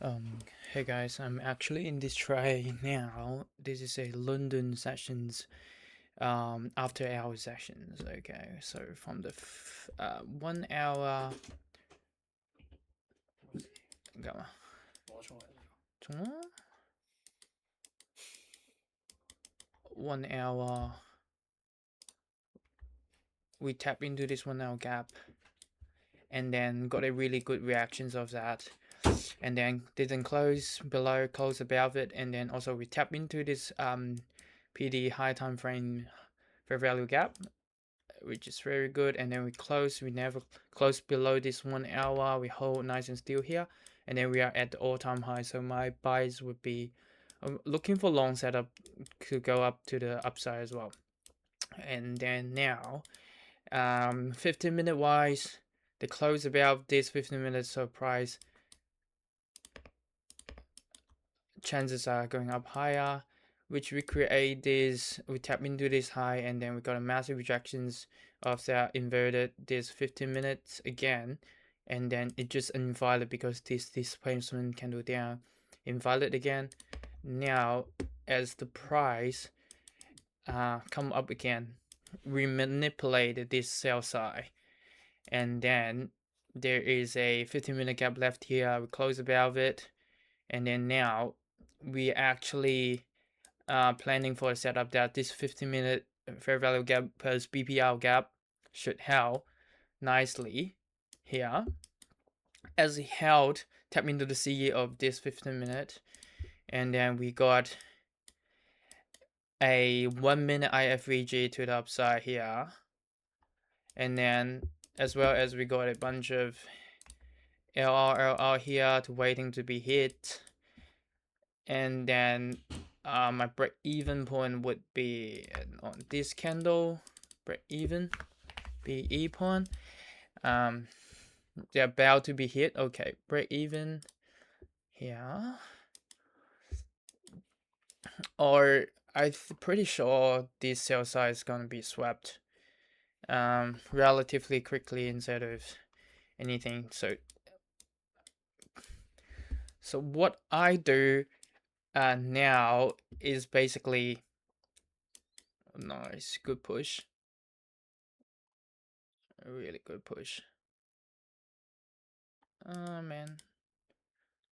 Um, hey guys, I'm actually in this tray now. This is a London sessions, after hour sessions. Okay, so from the 1 hour, 1 hour, we tap into this 1 hour gap, and then got a really good reactions of that, and then didn't close below, close above it, and then also we tap into this PD high time frame fair value gap, which is very good, and then we close, we never close below this 1 hour, we hold nice and still here, and then we are at the all-time high. So my buys would be looking for long setup to go up to the upside as well. And then now 15-minute wise, the close about this 15 minutes of price, chances are going up higher, which we create this, we tap into this high, and then we got a massive rejections of that inverted this 15 minutes again, and then it just invalid because this displacement candle down invalid again. Now as the price come up again, we manipulate this sell side, and then there is a 15-minute gap left here, we close above it, and then now we actually planning for a setup that this 15-minute fair value gap plus BPR gap should held nicely here, as it held, tap into the CE of this 15-minute, and then we got a 1-minute IFVG to the upside here, and then as well as we got a bunch of LR here to waiting to be hit, and then my break even point would be on this candle, break even BE point. They're about to be hit. Okay, break even here, or I'm pretty sure this sell side is gonna be swept relatively quickly instead of anything. So what I do now is basically nice, good push, a really good push. Oh man,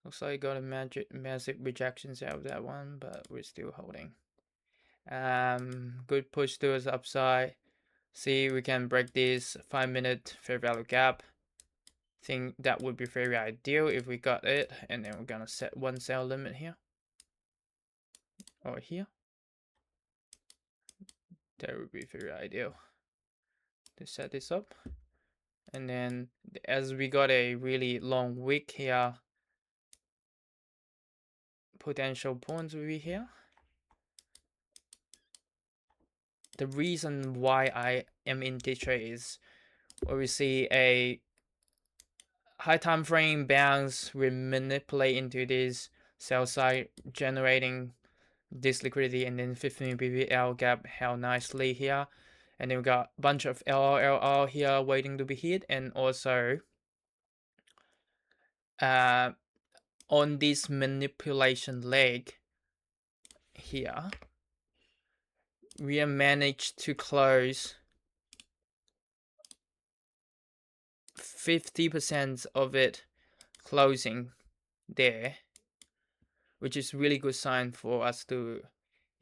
looks like I got a massive rejections out of that one, but we're still holding. Good push towards the upside. See, we can break this 5-minute fair value gap. Think that would be very ideal if we got it, and then we're gonna set one sell limit here or here. That would be very ideal to set this up. And then as we got a really long wick here, potential points will be here. The reason why I am in this trade is where we see a high time frame bounce, we manipulate into this sell side, generating this liquidity, and then 15 BBL gap held nicely here, and then we got a bunch of LRLR here waiting to be hit, and also on this manipulation leg here, we have managed to close 50% of it closing there, which is really good sign for us to,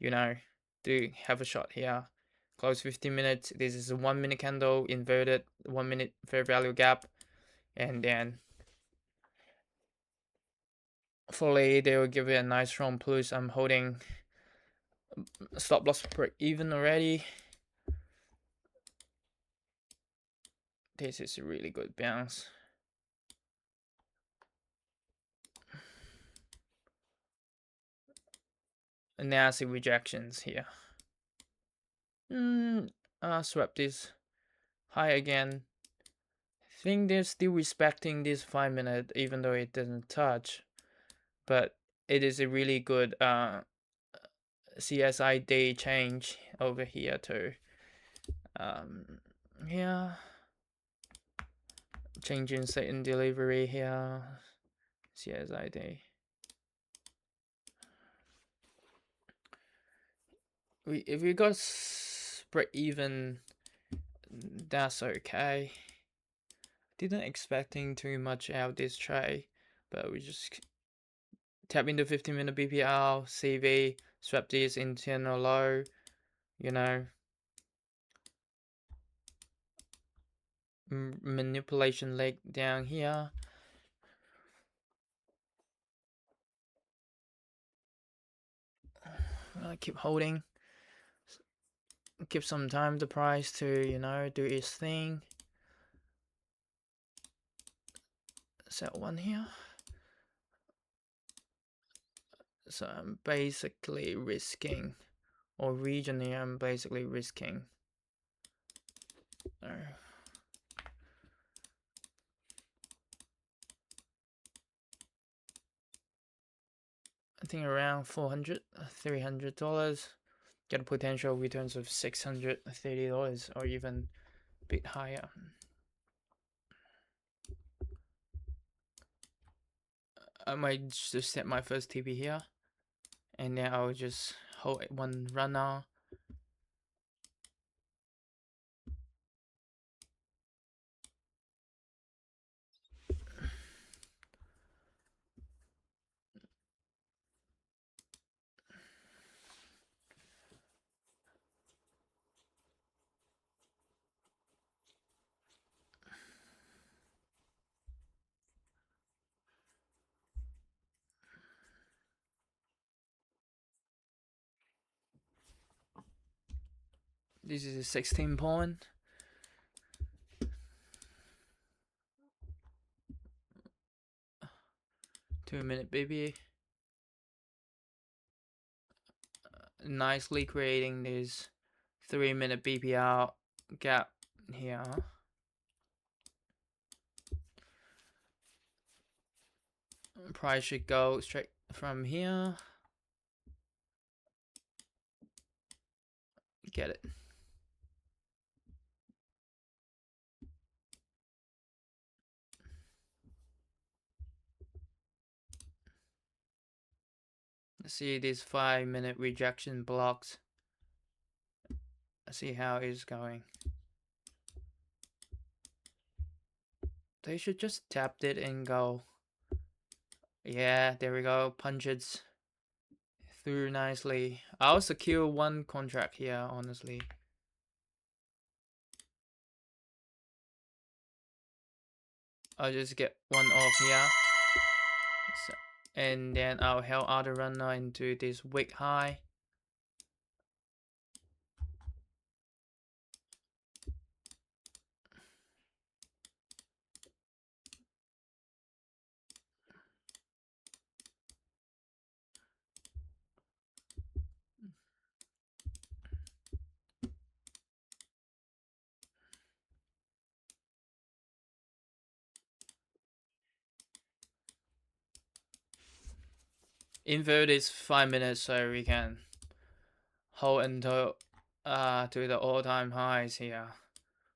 to have a shot here. Close 15 minutes. This is a 1-minute candle, inverted 1-minute fair value gap, and then hopefully they will give it a nice strong push. I'm holding stop loss break even already. This is a really good bounce. Nasty rejections here. Swap this high again. I think they're still respecting this 5-minute even though it doesn't touch, but it is a really good CSI day change over here too. Yeah, changing set in delivery here, CSI day. if we got break even, that's okay. Didn't expecting too much out this trade, but we just tap into 15-minute BPR, CV, swap this internal low, you know, manipulation leg down here. Keep holding. Give some time the price to, you know, do its thing. Sell one here. So I'm basically risking, or regionally I'm basically risking. I think around $400-$300. Get a potential returns of $630 or even a bit higher. I might just set my first TP here, and then I'll just hold one runner. This is a 16 pawn. 2-minute BB. Nicely creating this 3-minute BPR gap here. Price should go straight from here. Get it. See these 5-minute rejection blocks. See how it's going. They should just tap it and go. Yeah, there we go. Punch it through nicely. I'll secure one contract here, honestly. I'll just get one off here. So, and then I'll help other runner into this wick high. Invert is 5 minutes, so we can hold until to the all-time highs here,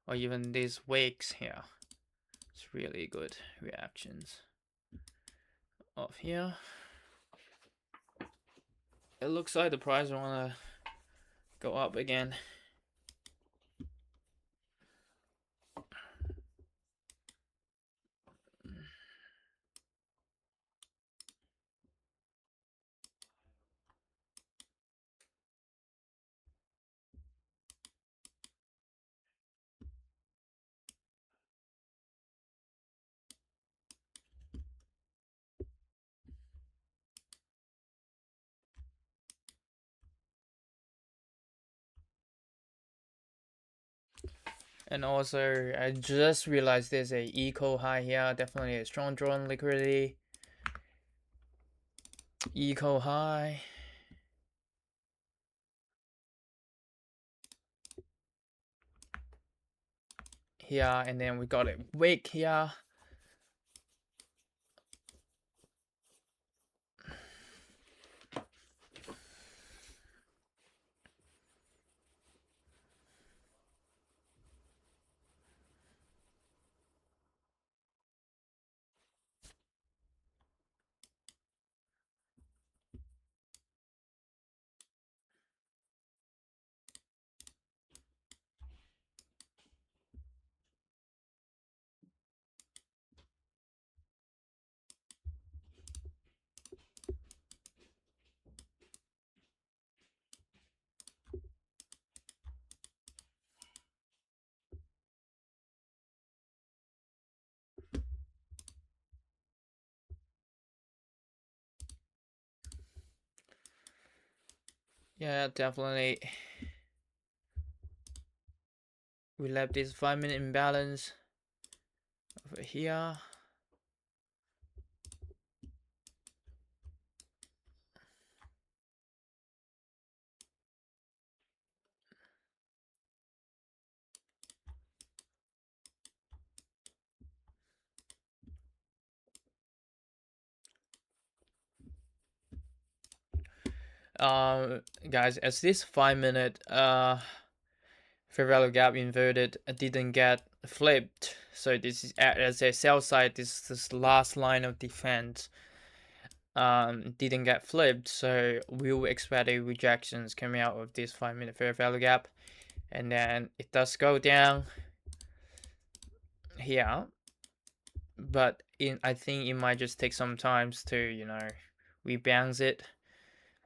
or even these wicks here. It's really good reactions off here. It looks like the price wanna go up again. And also, I just realized there's a eco high here. Definitely a strong drawn liquidity. Eco high. Here, and then we got a wick here. Yeah, definitely. We left this 5 minute imbalance over here. Guys, as this 5 minute fair value gap inverted didn't get flipped, so this is as a sell side, this last line of defense didn't get flipped, so we will expect a rejections coming out of this 5 minute fair value gap, and then it does go down here, but I think it might just take some time to rebounce it.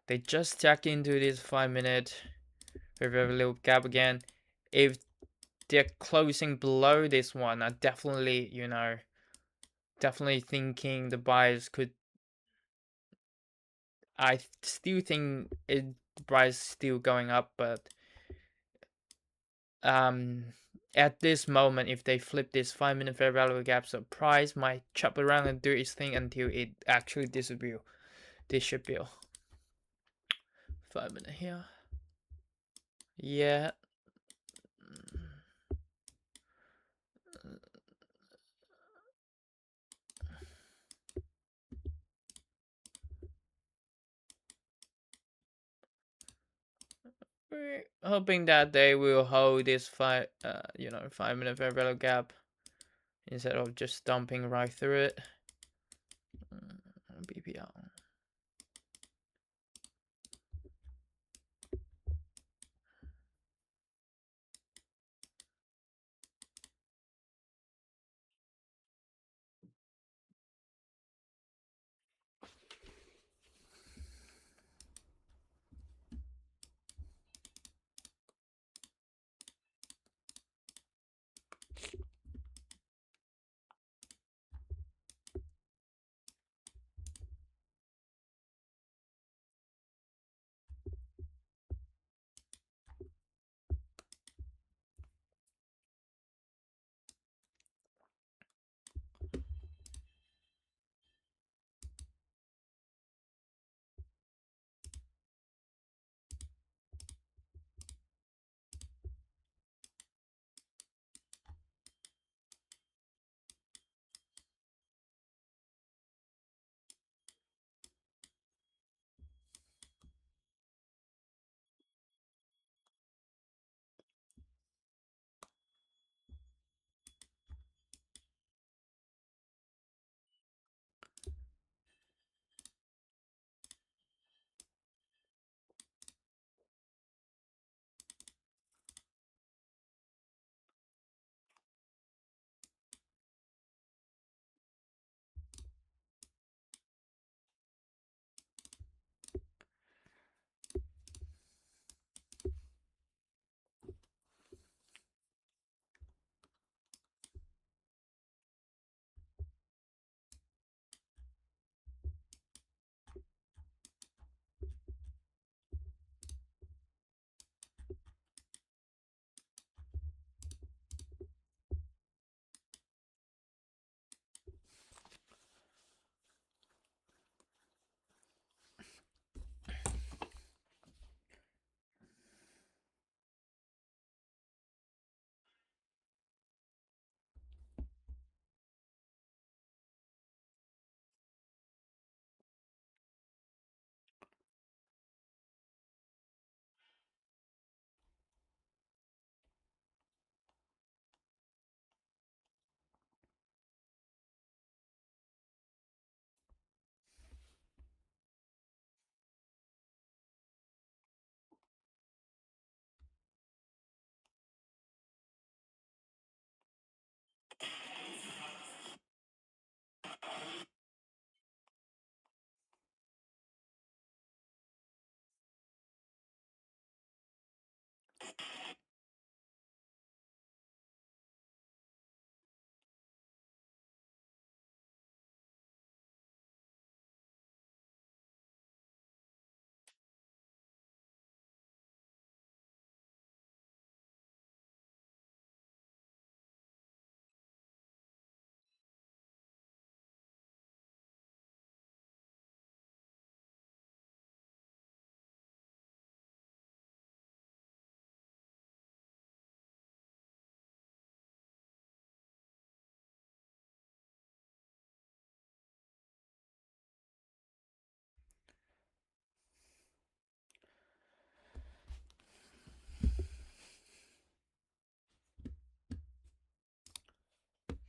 They just check into this 5 minute fair value gap again. If they're closing below this one, I definitely definitely thinking the buyers could. I still think the price still going up, but um at this moment, if they flip this 5 minute fair value gap, so price might chop around and do its thing until it actually disappear. 5 minute here. Yeah. We're hoping that they will hold this 5 minute fair value gap instead of just dumping right through it. BPR.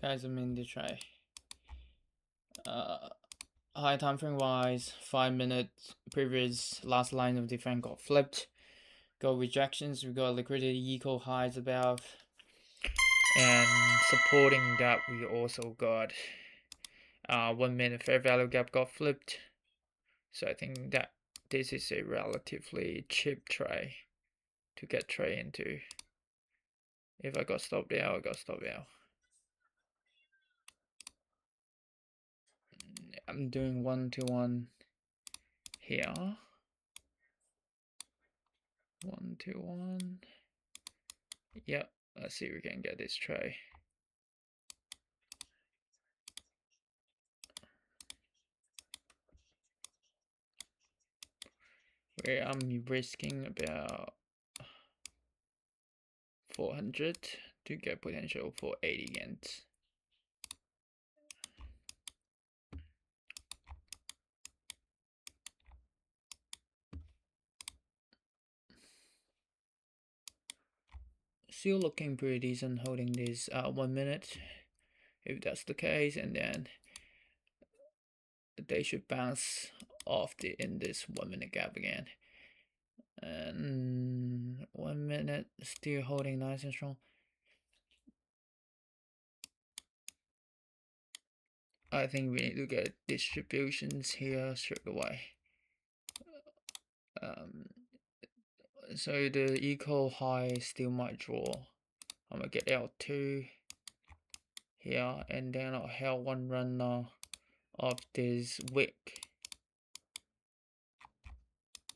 Guys, I'm in the try. High time frame wise, 5 minutes previous last line of defense got flipped. Got rejections, we got liquidity equal highs above. And supporting that, we also got 1 minute fair value gap got flipped. So I think that this is a relatively cheap try to get trade into. If I got stopped out, I got stopped out. I'm doing 1-to-1 here. 1-to-1. Yep, let's see if we can get this tray. Where I'm risking about 400 to get potential for 80 yens. Still looking pretty decent holding this 1 minute, if that's the case, and then they should bounce off in this 1 minute gap again. And 1 minute still holding nice and strong. I think we need to get distributions here straight away. So the equal high still might draw. I'm gonna get L2 here, and then I'll have one runner of this wick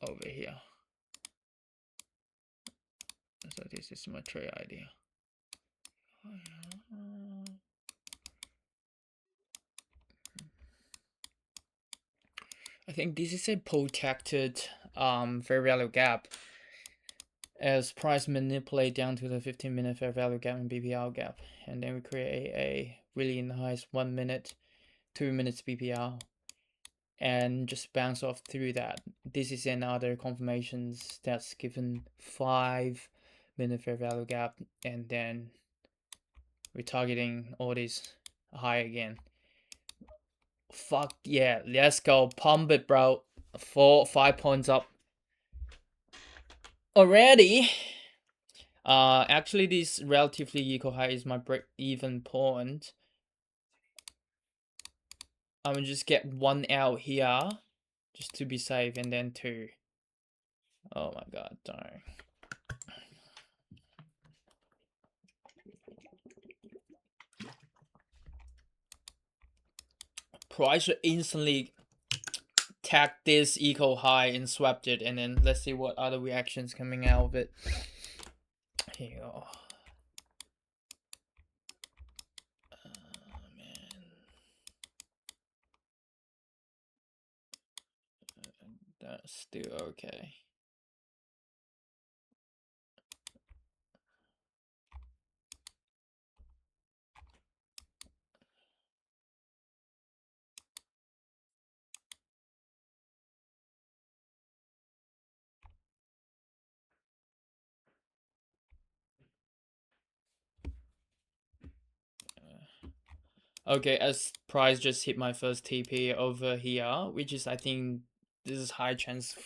over here. So this is my trade idea. I think this is a protected fair value gap, as price manipulate down to the 15-minute fair value gap and BPR gap, and then we create a really nice 1 minute, 2 minutes BPR, and just bounce off through that. This is another confirmations that's given 5-minute fair value gap, and then we're targeting all this high again. Fuck yeah, let's go, pump it, bro. 5 points up already. Actually this relatively equal high is my break even point. I'm gonna just get 1 out here just to be safe, and then 2. Oh my god, darn. Price should instantly tag this equal high and swept it, and then let's see what other reactions coming out of it. Here you go. Man. That's still okay. Okay, as price just hit my first TP over here, which is, I think this is high chance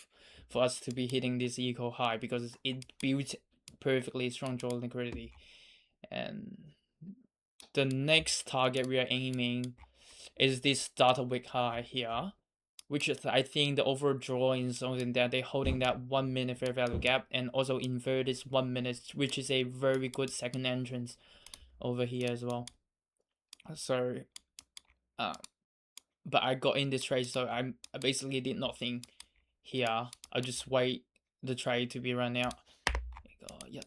for us to be hitting this equal high, because it built perfectly strong draw liquidity. And the next target we are aiming is this data wick high here, which is, I think the overall drawing is something that they're holding that 1 minute fair value gap, and also invert this 1 minute, which is a very good second entrance over here as well. So but I got in this trade, so I basically did nothing here. I just wait the trade to be run out. Yeah.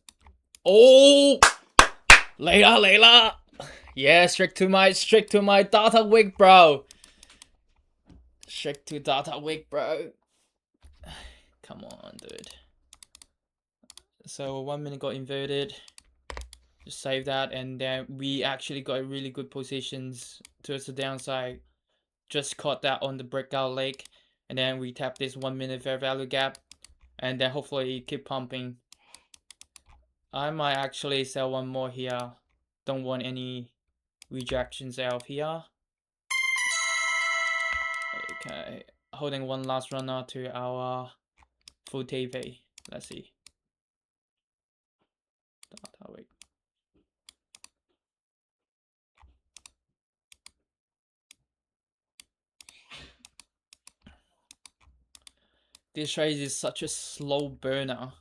Oh, Layla. Yeah, strict to my data wick, bro. Strict to data wick, bro. Come on, dude. So 1 minute got inverted. Just save that, and then we actually got really good positions towards the downside. Just caught that on the breakout leg, and then we tap this 1 minute fair value gap, and then hopefully keep pumping. I might actually sell one more here. Don't want any rejections out here. Okay, holding one last runner to our full TP. Let's see. Data week. This trade is such a slow burner.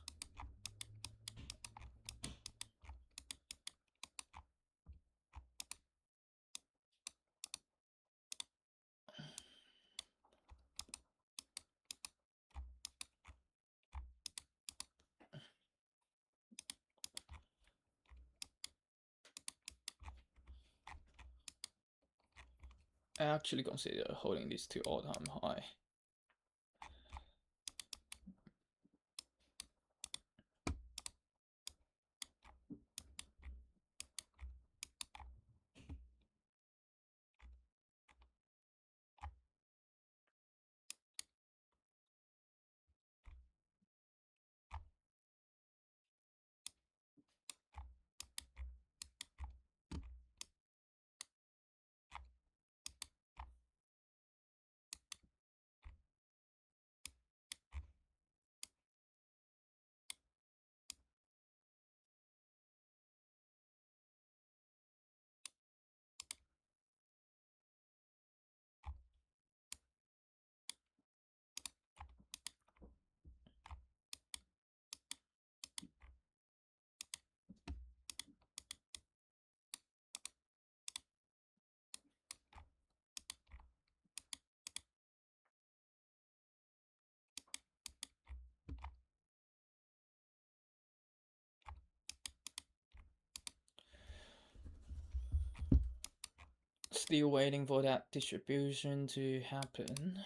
I actually consider holding this to all-time high. Still waiting for that distribution to happen.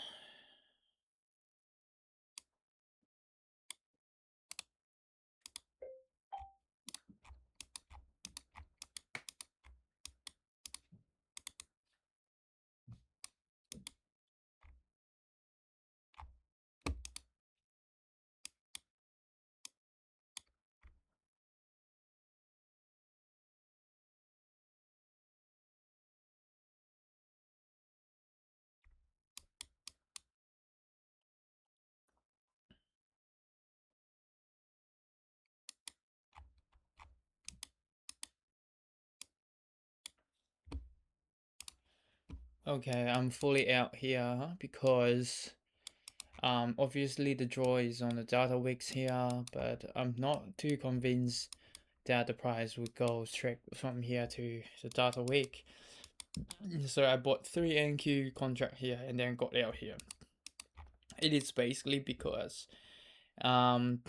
Okay, I'm fully out here because obviously the draw is on the data wicks here, but I'm not too convinced that the price would go straight from here to the data wick. So I bought 3 NQ contract here and then got out here. It is basically because on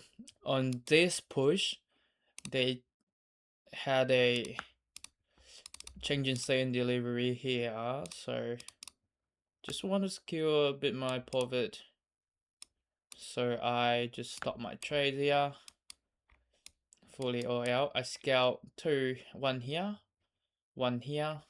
this push they had a change in sale and delivery here, so just want to secure a bit my profit. So I just stopped my trade here, fully all out. I scalp 2, 1 here, 1 here,